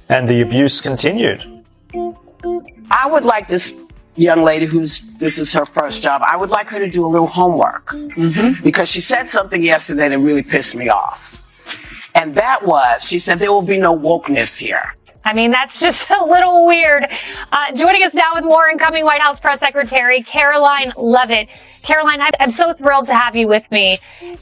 And the abuse continued. I would like this young lady this is her first job, I would like her to do a little homework. Because she said something yesterday that really pissed me off. And that was, she said, there will be no wokeness here. I mean, that's just a little weird. Joining us now with more, incoming White House Press Secretary Karoline Leavitt. Karoline, I'm so thrilled to have you with me.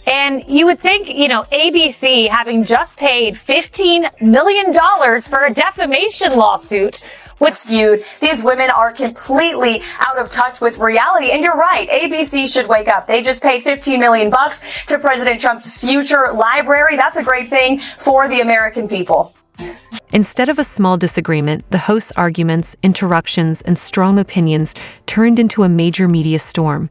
And you would think, ABC, having just paid $15 million for a defamation lawsuit, What's viewed, these women are completely out of touch with reality. And you're right, ABC should wake up. They just paid $15 million to President Trump's future library. That's a great thing for the American people. Instead of a small disagreement, the host's arguments, interruptions, and strong opinions turned into a major media storm.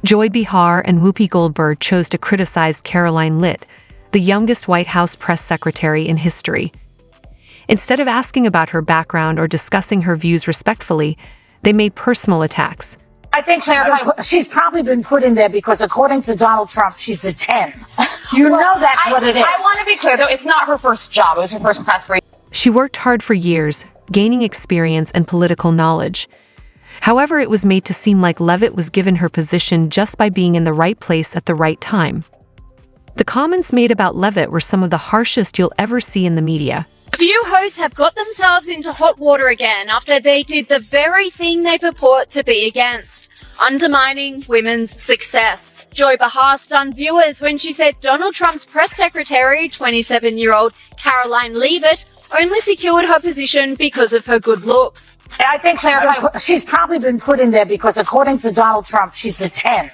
Joy Behar and Whoopi Goldberg chose to criticize Karoline Leavitt, the youngest White House press secretary in history. Instead of asking about her background or discussing her views respectfully, they made personal attacks. I think she's probably been put in there because, according to Donald Trump, she's a 10. You know that's what it is. I want to be clear, though, it's not her first job. It was her first press briefing. She worked hard for years, gaining experience and political knowledge. However, it was made to seem like Leavitt was given her position just by being in the right place at the right time. The comments made about Leavitt were some of the harshest you'll ever see in the media. A few hosts have got themselves into hot water again after they did the very thing they purport to be against, undermining women's success. Joy Behar stunned viewers when she said Donald Trump's press secretary, 27-year-old Karoline Leavitt, only secured her position because of her good looks. I think she's probably been put in there because, according to Donald Trump, she's a 10.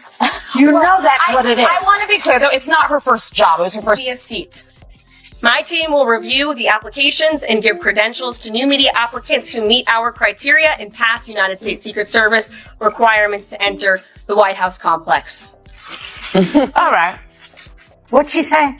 You know that's what it is. I want to be clear, though, it's not her first job. It was her first seat. My team will review the applications and give credentials to new media applicants who meet our criteria and pass United States Secret Service requirements to enter the White House complex. All right. What'd she say?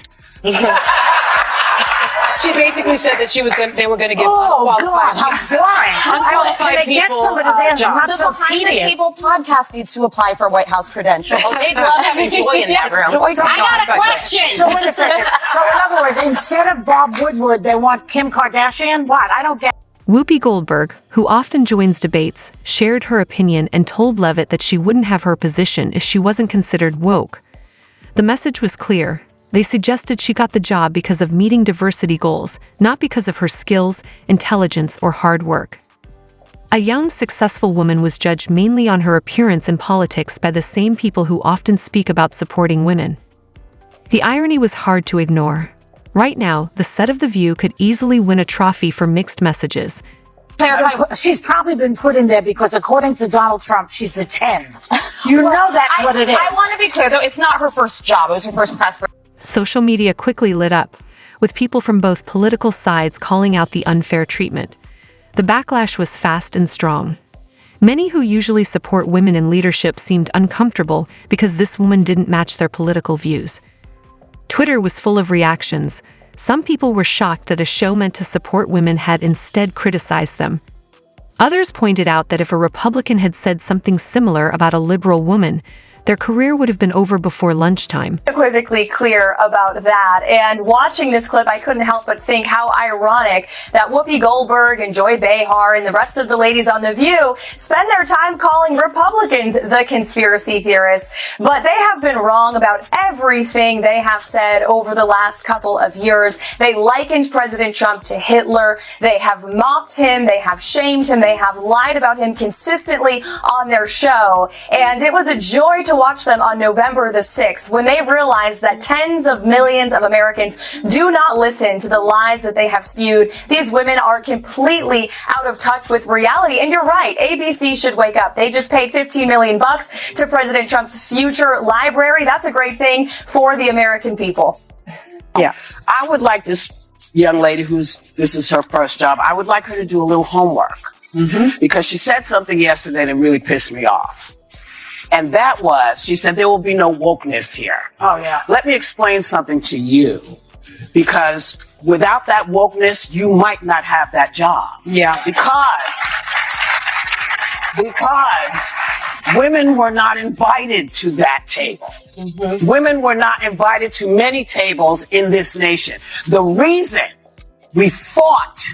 She basically said that they were going to give unqualified how boring. Unqualified people jobs. Not so Behind the tedious. Table podcast needs to apply for White House credentials. They'd love having Joy in that room. I got a question. So wait a second. So in other words, instead of Bob Woodward, they want Kim Kardashian? What? I don't get. Whoopi Goldberg, who often joins debates, shared her opinion and told Leavitt that she wouldn't have her position if she wasn't considered woke. The message was clear. They suggested she got the job because of meeting diversity goals, not because of her skills, intelligence, or hard work. A young, successful woman was judged mainly on her appearance in politics by the same people who often speak about supporting women. The irony was hard to ignore. Right now, the set of The View could easily win a trophy for mixed messages. She's probably been put in there because, according to Donald Trump, she's a 10. You know that's what it is. I want to be clear, though, it's not her first job. It was her first press briefing. Social media quickly lit up, with people from both political sides calling out the unfair treatment. The backlash was fast and strong. Many who usually support women in leadership seemed uncomfortable because this woman didn't match their political views. Twitter was full of reactions. Some people were shocked that a show meant to support women had instead criticized them. Others pointed out that if a Republican had said something similar about a liberal woman, their career would have been over before lunchtime. Unequivocally clear about that. And watching this clip, I couldn't help but think how ironic that Whoopi Goldberg and Joy Behar and the rest of the ladies on The View spend their time calling Republicans the conspiracy theorists. But they have been wrong about everything they have said over the last couple of years. They likened President Trump to Hitler. They have mocked him. They have shamed him. They have lied about him consistently on their show. And it was a joy to watch them on November the 6th when they realized that tens of millions of Americans do not listen to the lies that they have spewed. These women are completely out of touch with reality. And you're right, ABC should wake up. They just paid $15 million to President Trump's future library. That's a great thing for the American people. Yeah. I would like this young lady this is her first job, I would like her to do a little homework. Because she said something yesterday that really pissed me off. And that was, she said, there will be no wokeness here. Oh, yeah. Let me explain something to you. Because without that wokeness, you might not have that job. Yeah. Because women were not invited to that table. Women were not invited to many tables in this nation. The reason we fought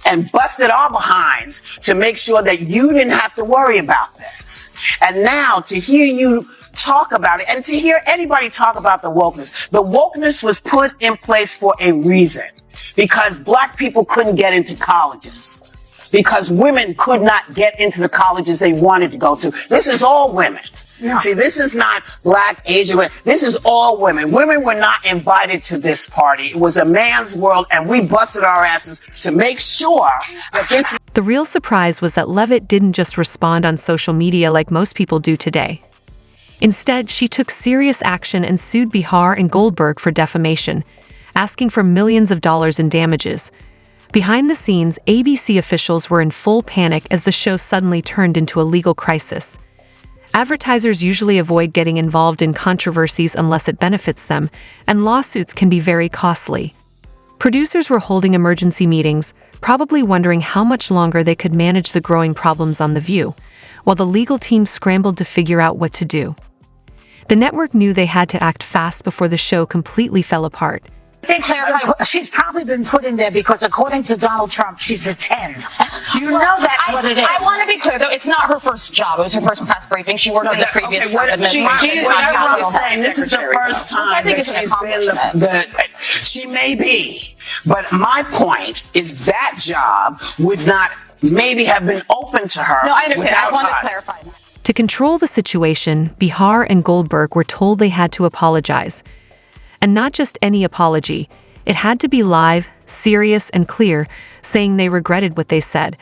and busted our behinds to make sure that you didn't have to worry about this. And now to hear you talk about it and to hear anybody talk about the wokeness was put in place for a reason, because black people couldn't get into colleges, because women could not get into the colleges they wanted to go to. This is all women. Yeah. See, this is not black, Asian women. This is all women. Women were not invited to this party. It was a man's world, and we busted our asses to make sure that this... The real surprise was that Leavitt didn't just respond on social media like most people do today. Instead, she took serious action and sued Bihar and Goldberg for defamation, asking for millions of dollars in damages. Behind the scenes, ABC officials were in full panic as the show suddenly turned into a legal crisis. Advertisers usually avoid getting involved in controversies unless it benefits them, and lawsuits can be very costly. Producers were holding emergency meetings, probably wondering how much longer they could manage the growing problems on The View, while the legal team scrambled to figure out what to do. The network knew they had to act fast before the show completely fell apart. She's probably been put in there because, according to Donald Trump, she's a 10. You know that's what it is. I want to be clear, though, it's not her first job. It was her first press briefing. She worked in the previous Trump administration. I'm saying, this is the first time that she's been she may be, but my point is that job would not maybe have been open to her. No, I understand. I just wanted to clarify that. To control the situation, Bihar and Goldberg were told they had to apologize. And not just any apology. It had to be live, serious, and clear, saying they regretted what they said.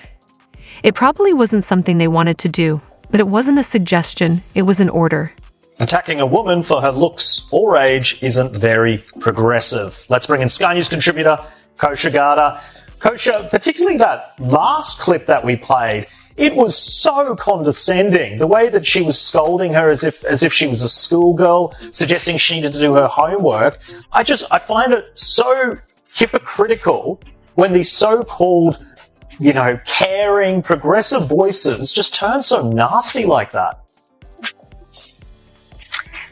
It probably wasn't something they wanted to do, but it wasn't a suggestion, it was an order. Attacking a woman for her looks or age isn't very progressive. Let's bring in Sky News contributor Kosha Garda. Kosha, particularly that last clip that we played, it was so condescending. The way that she was scolding her as if she was a schoolgirl, suggesting she needed to do her homework. I find it so hypocritical when these so-called, caring, progressive voices just turn so nasty like that.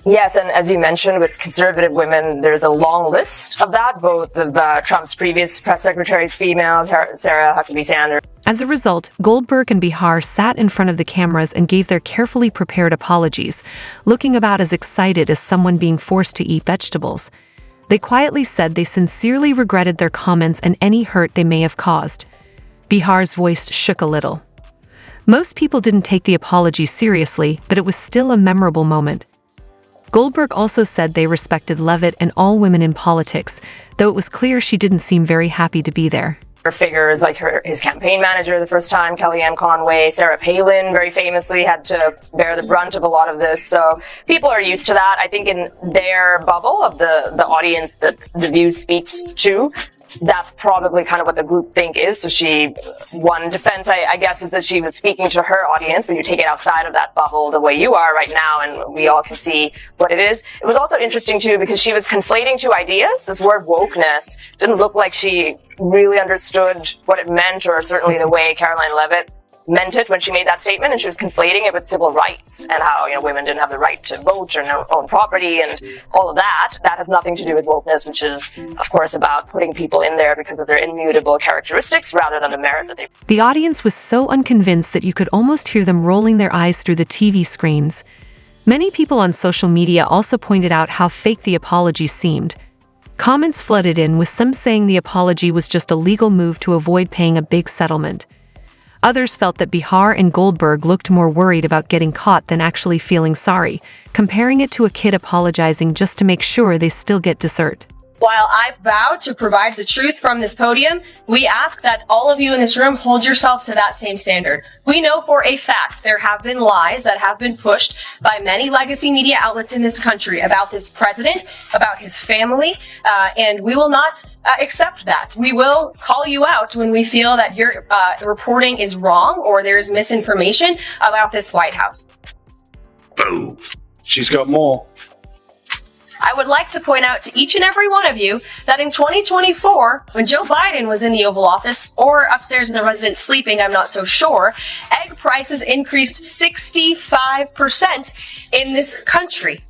Yes, and as you mentioned, with conservative women, there's a long list of that, both of Trump's previous press secretaries, female, Sarah Huckabee Sanders. As a result, Goldberg and Bihar sat in front of the cameras and gave their carefully prepared apologies, looking about as excited as someone being forced to eat vegetables. They quietly said they sincerely regretted their comments and any hurt they may have caused. Bihar's voice shook a little. Most people didn't take the apology seriously, but it was still a memorable moment. Goldberg also said they respected Leavitt and all women in politics, though it was clear she didn't seem very happy to be there. Her figures like his campaign manager the first time, Kellyanne Conway, Sarah Palin very famously had to bear the brunt of a lot of this. So people are used to that. I think in their bubble of the audience that The View speaks to, that's probably kind of what the groupthink is. So one defense, I guess, is that she was speaking to her audience. When you take it outside of that bubble the way you are right now, and we all can see what it is. It was also interesting, too, because she was conflating two ideas. This word wokeness didn't look like she really understood what it meant, or certainly the way Karoline Leavitt meant it when she made that statement, and she was conflating it with civil rights and how women didn't have the right to vote or own property and all of that. That has nothing to do with wokeness, which is, of course, about putting people in there because of their immutable characteristics rather than the merit that they... The audience was so unconvinced that you could almost hear them rolling their eyes through the TV screens. Many people on social media also pointed out how fake the apology seemed. Comments flooded in, with some saying the apology was just a legal move to avoid paying a big settlement. Others felt that Bihar and Goldberg looked more worried about getting caught than actually feeling sorry, comparing it to a kid apologizing just to make sure they still get dessert. While I vow to provide the truth from this podium, we ask that all of you in this room hold yourselves to that same standard. We know for a fact there have been lies that have been pushed by many legacy media outlets in this country about this president, about his family, and we will not accept that. We will call you out when we feel that your reporting is wrong or there is misinformation about this White House. Boom. She's got more. I would like to point out to each and every one of you that in 2024, when Joe Biden was in the Oval Office or upstairs in the residence sleeping, I'm not so sure, egg prices increased 65% in this country.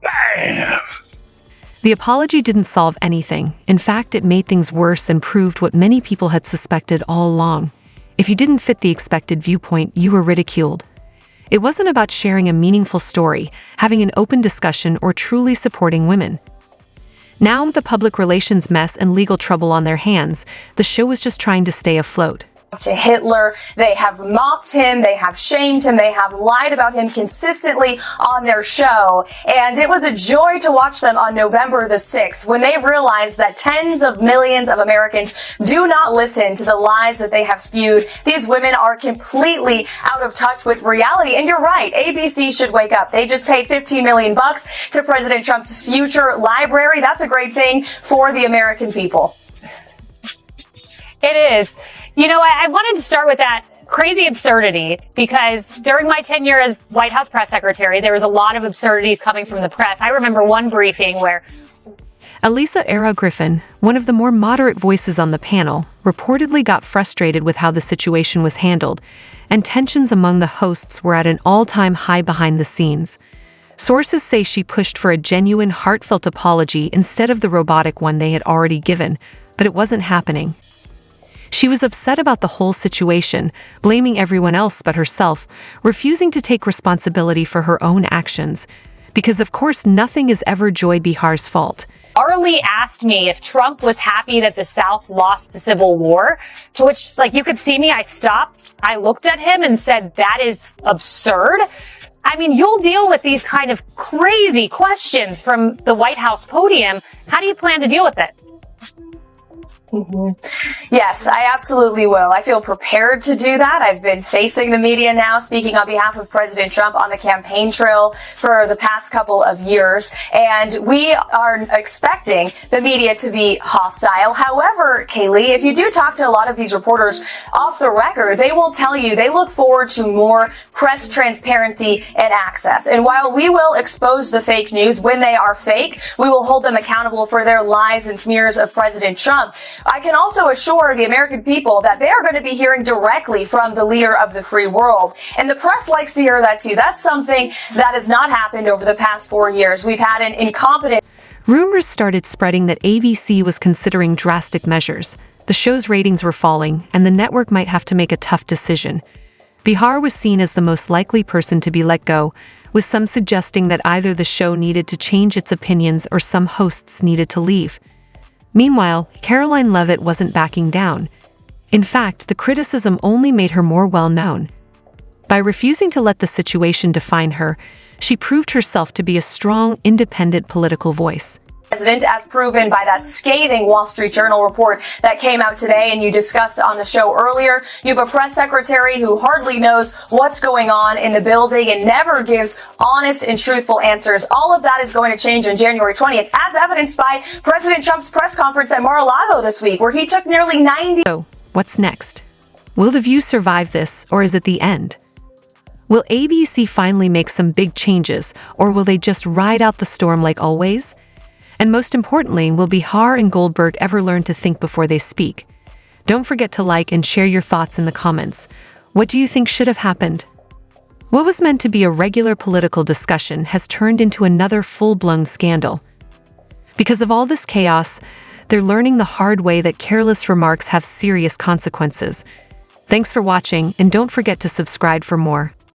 Bam. The apology didn't solve anything. In fact, it made things worse and proved what many people had suspected all along. If you didn't fit the expected viewpoint, you were ridiculed. It wasn't about sharing a meaningful story, having an open discussion, or truly supporting women. Now, with the public relations mess and legal trouble on their hands, the show was just trying to stay afloat. To Hitler. They have mocked him, they have shamed him, they have lied about him consistently on their show. And it was a joy to watch them on November the 6th when they realized that tens of millions of Americans do not listen to the lies that they have spewed. These women are completely out of touch with reality. And you're right, ABC should wake up. They just paid $15 million to President Trump's future library. That's a great thing for the American people. It is. You know, I wanted to start with that crazy absurdity because during my tenure as White House press secretary, there was a lot of absurdities coming from the press. I remember one briefing where Elisa Era Griffin, one of the more moderate voices on the panel, reportedly got frustrated with how the situation was handled, and tensions among the hosts were at an all-time high behind the scenes. Sources say she pushed for a genuine, heartfelt apology instead of the robotic one they had already given, but it wasn't happening. She was upset about the whole situation, blaming everyone else but herself, refusing to take responsibility for her own actions. Because of course nothing is ever Joy Bihar's fault. Arlie asked me if Trump was happy that the South lost the Civil War, to which, you could see me, I stopped, I looked at him and said, that is absurd. I mean, you'll deal with these kind of crazy questions from the White House podium. How do you plan to deal with it? Yes, I absolutely will. I feel prepared to do that. I've been facing the media now, speaking on behalf of President Trump on the campaign trail for the past couple of years. And we are expecting the media to be hostile. However, Kaylee, if you do talk to a lot of these reporters off the record, they will tell you they look forward to more press transparency and access. And while we will expose the fake news when they are fake, we will hold them accountable for their lies and smears of President Trump. I can also assure the American people that they are going to be hearing directly from the leader of the free world. And the press likes to hear that too. That's something that has not happened over the past 4 years. We've had an incompetent... Rumors started spreading that ABC was considering drastic measures. The show's ratings were falling, and the network might have to make a tough decision. Bihar was seen as the most likely person to be let go, with some suggesting that either the show needed to change its opinions or some hosts needed to leave. Meanwhile, Karoline Leavitt wasn't backing down. In fact, the criticism only made her more well-known. By refusing to let the situation define her, she proved herself to be a strong, independent political voice. President, as proven by that scathing Wall Street Journal report that came out today and you discussed on the show earlier. You have a press secretary who hardly knows what's going on in the building and never gives honest and truthful answers. All of that is going to change on January 20th, as evidenced by President Trump's press conference at Mar-a-Lago this week, where he took nearly 90... So, what's next? Will The View survive this, or is it the end? Will ABC finally make some big changes, or will they just ride out the storm like always? And most importantly, will Bihar and Goldberg ever learn to think before they speak? Don't forget to like and share your thoughts in the comments. What do you think should have happened? What was meant to be a regular political discussion has turned into another full-blown scandal. Because of all this chaos, they're learning the hard way that careless remarks have serious consequences. Thanks for watching, and don't forget to subscribe for more.